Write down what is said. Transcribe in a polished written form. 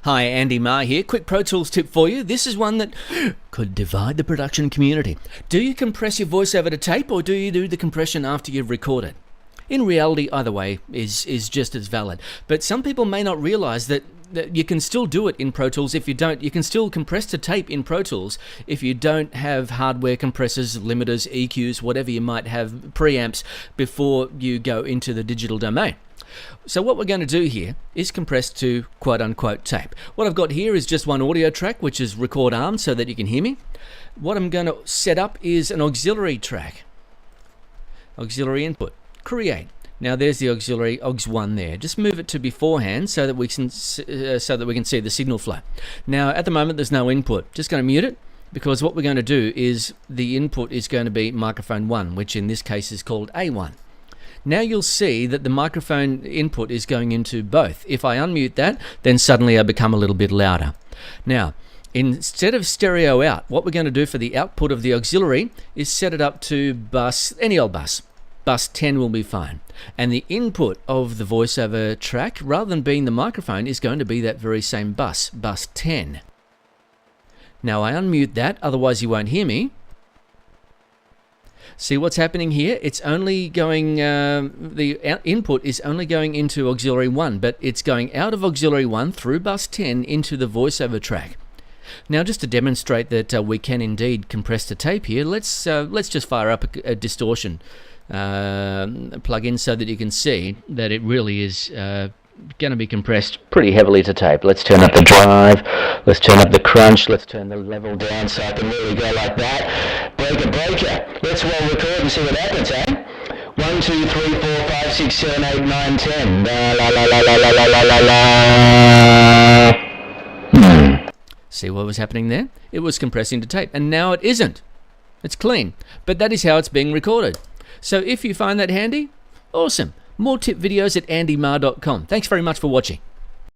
Hi, Andy Maher here. Quick Pro Tools tip for you. This is one that could divide the production community. Do you compress your voiceover to tape, or do you do the compression after you've recorded? In reality, either way is just as valid. But some people may not realize that you can still do it in Pro Tools. If you don't, you can still compress to tape in Pro Tools if you don't have hardware compressors, limiters, EQs, whatever you might have, preamps, before you go into the digital domain. So what we're going to do here is compress to quote-unquote tape. What I've got here is just one audio track, which is record arm, so that you can hear me. What I'm going to set up is an auxiliary track. Auxiliary input. Create. Now there's the auxiliary aux1 there. Just move it to beforehand so that we can see the signal flow. Now at the moment there's no input. Just going to mute it, because what we're going to do is the input is going to be microphone 1, which in this case is called A1. Now you'll see that the microphone input is going into both. If I unmute that, then suddenly I become a little bit louder. Now, instead of stereo out, what we're going to do for the output of the auxiliary is set it up to bus, any old bus. Bus 10 will be fine. And the input of the voiceover track, rather than being the microphone, is going to be that very same bus, bus 10. Now I unmute that, otherwise you won't hear me. See what's happening here? It's only going, the input is only going into auxiliary 1, but it's going out of auxiliary 1 through bus 10 into the voiceover track. Now, just to demonstrate that we can indeed compress to tape here, let's just fire up a distortion plug-in so that you can see that it really is going to be compressed pretty heavily to tape. Let's turn up the drive, let's turn up the crunch, let's turn the level down so I can really go like that. Breaker, breaker. Let's roll record and see what happens, eh? 1, 2, 3, 4, 5, 6, 7, 8, 9, 10. La la la la la la la la la. See what was happening there? It was compressing to tape, and now it isn't. It's clean, but that is how it's being recorded. So if you find that handy, awesome. More tip videos at andymaher.com. Thanks very much for watching.